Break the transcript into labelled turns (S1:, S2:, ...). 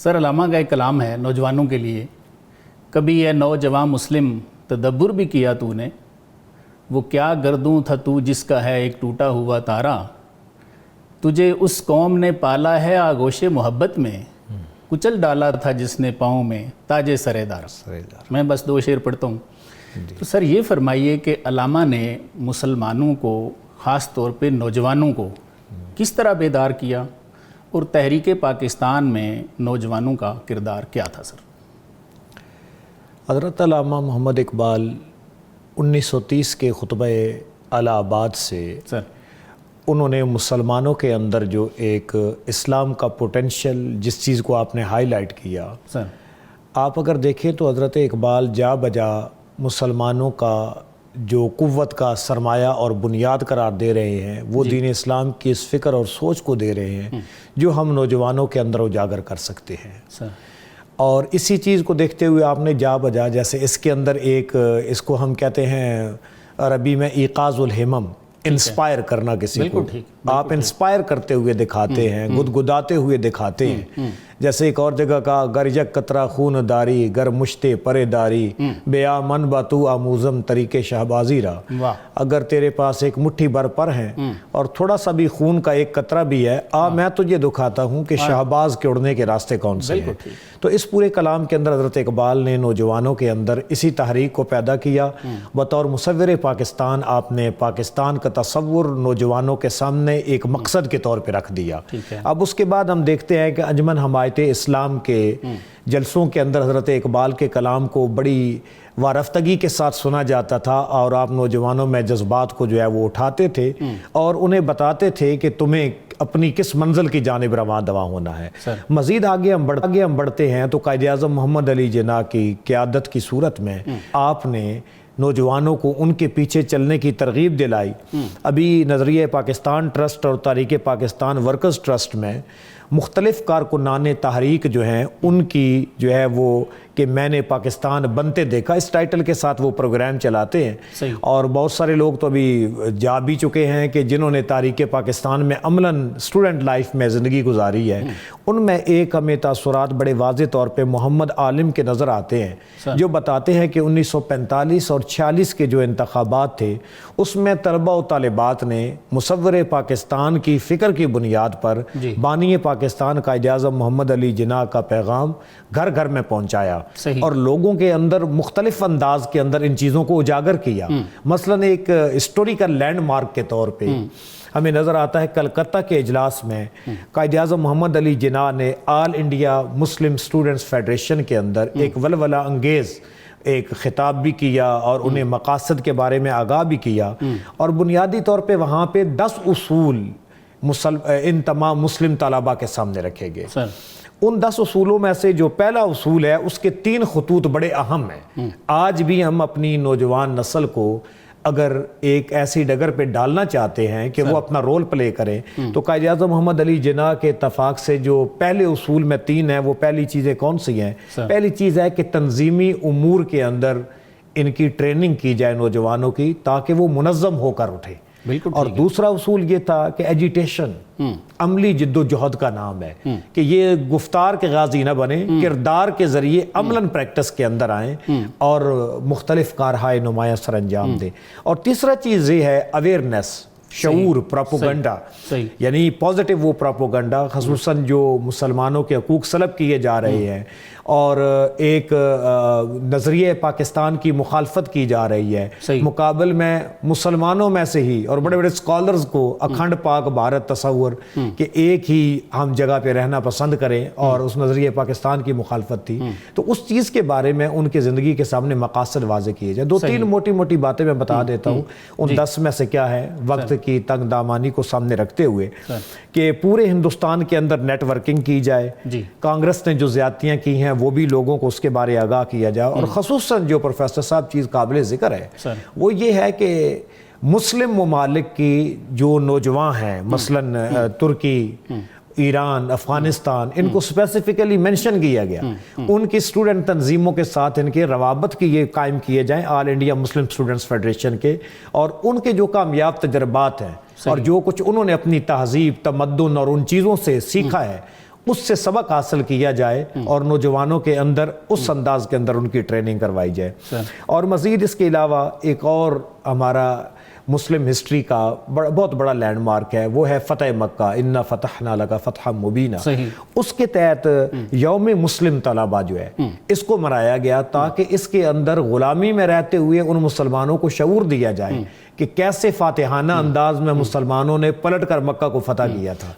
S1: سر علامہ کا ایک کلام ہے نوجوانوں کے لیے، کبھی یہ نوجوان مسلم تدبر بھی کیا تو نے، وہ کیا گردوں تھا تو جس کا ہے ایک ٹوٹا ہوا تارا، تجھے اس قوم نے پالا ہے آغوش محبت میں، کچل ڈالا تھا جس نے پاؤں میں تاج سریدار۔ میں بس 2 شعر پڑھتا ہوں۔ تو سر یہ فرمائیے کہ علامہ نے مسلمانوں کو، خاص طور پہ نوجوانوں کو کس طرح بیدار کیا، اور تحریک پاکستان میں نوجوانوں کا کردار کیا تھا سر؟
S2: حضرت علامہ محمد اقبال 1930 کے خطبہ الہ آباد سے
S1: سر
S2: انہوں نے مسلمانوں کے اندر جو ایک اسلام کا پوٹینشل، جس چیز کو آپ نے ہائی لائٹ کیا،
S1: سر
S2: آپ اگر دیکھیں تو حضرت اقبال جا بجا مسلمانوں کا جو قوت کا سرمایہ اور بنیاد قرار دے رہے ہیں، وہ دین اسلام کی اس فکر اور سوچ کو دے رہے ہیں جو ہم نوجوانوں کے اندر اجاگر کر سکتے ہیں۔
S1: سر
S2: اور اسی چیز کو دیکھتے ہوئے آپ نے جا بجا، جیسے اس کے اندر ایک، اس کو ہم کہتے ہیں عربی میں ایقاظ الہمم، انسپائر کرنا کسی کو، آپ انسپائر کرتے ہوئے دکھاتے ہیں، گدگداتے ہوئے دکھاتے ہیں۔ جیسے ایک اور جگہ کا گر یک قطرہ خون داری، گر مشتے پرے داری، بیا من باتو آموزم طریق شہبازی را، اگر تیرے پاس ایک مٹھی بھر پر ہیں اور تھوڑا سا بھی خون کا ایک قطرہ بھی ہے، میں تجھے دکھاتا ہوں کہ شہباز کے اڑنے کے راستے کون سے ہیں۔ تو اس پورے کلام کے اندر حضرت اقبال نے نوجوانوں کے اندر اسی تحریک کو پیدا کیا۔ بطور مصور پاکستان آپ نے پاکستان کا تصور نوجوانوں کے سامنے ایک مقصد کے طور پہ رکھ دیا۔ اب اس کے بعد ہم دیکھتے ہیں کہ انجمن حمایت اسلام کے جلسوں کے اندر حضرت اقبال کے کلام کو بڑی وارفتگی کے ساتھ سنا جاتا تھا، اور آپ نوجوانوں میں جذبات کو جو ہے وہ اٹھاتے تھے اور انہیں بتاتے تھے کہ تمہیں اپنی کس منزل کی جانب رواں دواں ہونا ہے۔ مزید آگے ہم بڑھتے ہیں تو قائد اعظم محمد علی جناح کی قیادت کی صورت میں آپ نے نوجوانوں کو ان کے پیچھے چلنے کی ترغیب دلائی۔ ابھی نظریہ پاکستان ٹرسٹ اور تحریک پاکستان ورکرز ٹرسٹ میں مختلف کارکنان تحریک جو ہیں، ان کی جو ہے وہ کہ میں نے پاکستان بنتے دیکھا، اس ٹائٹل کے ساتھ وہ پروگرام چلاتے ہیں۔ اور بہت سارے لوگ تو ابھی جا بھی چکے ہیں کہ جنہوں نے تحریک پاکستان میں عملاً اسٹوڈنٹ لائف میں زندگی گزاری ہے، ان میں ایک ہمیں تاثرات بڑے واضح طور پہ محمد عالم کے نظر آتے ہیں، جو بتاتے ہیں کہ 1945 اور 46 کے جو انتخابات تھے، اس میں طلبہ و طالبات نے مصور پاکستان کی فکر کی بنیاد پر بانی پاکستان قائد اعظم محمد علی جناح کا پیغام گھر گھر میں پہنچایا اور لوگوں کے اندر مختلف انداز کے اندر ان چیزوں کو اجاگر کیا۔ مثلاً ایک ہسٹوریکل لینڈ مارک کے طور پہ ہمیں نظر آتا ہے کلکتہ کے اجلاس میں قائد اعظم محمد علی جناح نے آل انڈیا مسلم اسٹوڈنٹس فیڈریشن کے اندر ایک ولولہ انگیز ایک خطاب بھی کیا اور انہیں مقاصد کے بارے میں آگاہ بھی کیا، اور بنیادی طور پہ وہاں پہ 10 اصول ان تمام مسلم طلباء کے سامنے رکھے گئے۔ ان 10 اصولوں میں سے جو پہلا اصول ہے، اس کے 3 خطوط بڑے اہم ہیں۔ آج بھی ہم اپنی نوجوان نسل کو اگر ایک ایسی ڈگر پہ ڈالنا چاہتے ہیں کہ وہ اپنا رول پلے کریں، تو قائد اعظم محمد علی جناح کے اتفاق سے جو پہلے اصول میں 3 ہیں، وہ پہلی چیزیں کون سی ہیں؟ پہلی چیز ہے کہ تنظیمی امور کے اندر ان کی ٹریننگ کی جائے نوجوانوں کی، تاکہ وہ منظم ہو کر اٹھے۔ اور دوسرا اصول یہ تھا کہ ایجیٹیشن، عملی جد و جہد کا نام ہے، کہ یہ گفتار کے غازی نہ بنے، کردار کے ذریعے عملاً پریکٹس کے اندر آئیں اور مختلف کارہائے نمایاں سر انجام دیں۔ اور تیسرا چیز یہ ہے اویئرنیس، شعور، پراپوگنڈا، یعنی پازیٹیو وہ پراپوگنڈا، خصوصاً جو مسلمانوں کے حقوق سلب کیے جا رہے ہیں اور ایک نظریہ پاکستان کی مخالفت کی جا رہی ہے، مقابل میں مسلمانوں میں سے ہی اور بڑے بڑے اسکالرز کو اکھنڈ پاک بھارت تصور کہ ایک ہی ہم جگہ پہ رہنا پسند کریں، اور اس نظریہ پاکستان کی مخالفت تھی، تو اس چیز کے بارے میں ان کی زندگی کے سامنے مقاصد واضح کیے جائیں۔ 2-3 موٹی موٹی باتیں میں بتا دیتا ہوں ان 10 میں سے کیا ہے، وقت کی تنگ دامانی کو سامنے رکھتے ہوئے، کہ پورے ہندوستان کے اندر نیٹ ورکنگ کی جائے، کانگریس نے جو زیادتیاں کی ہیں وہ بھی لوگوں کو اس کے بارے آگاہ کیا جائے، اور خصوصاً جو پروفیسر صاحب چیز قابل ذکر ہے وہ یہ ہے کہ مسلم ممالک کی جو نوجوان ہیں، مثلاً ترکی، ایران، افغانستان، ان کو اسپیسیفکلی منشن کیا گیا، ان کی اسٹوڈنٹ تنظیموں کے ساتھ ان کے روابط کی یہ قائم کیے جائیں آل انڈیا مسلم اسٹوڈنٹس فیڈریشن کے، اور ان کے جو کامیاب تجربات ہیں اور جو کچھ انہوں نے اپنی تہذیب، تمدن اور ان چیزوں سے سیکھا ہے، اس سے سبق حاصل کیا جائے اور نوجوانوں کے اندر اس انداز کے اندر ان کی ٹریننگ کروائی جائے۔ اور مزید اس کے علاوہ ایک اور ہمارا مسلم ہسٹری کا بہت بڑا لینڈ مارک ہے، وہ ہے فتح مکہ، انا فتحنا لک فتحا مبینا۔ اس کے تحت یوم مسلم طلبہ جو ہے اس کو منایا گیا تاکہ اس کے اندر غلامی میں رہتے ہوئے ان مسلمانوں کو شعور دیا جائے کہ کیسے فاتحانہ انداز میں مسلمانوں نے پلٹ کر مکہ کو فتح کیا تھا۔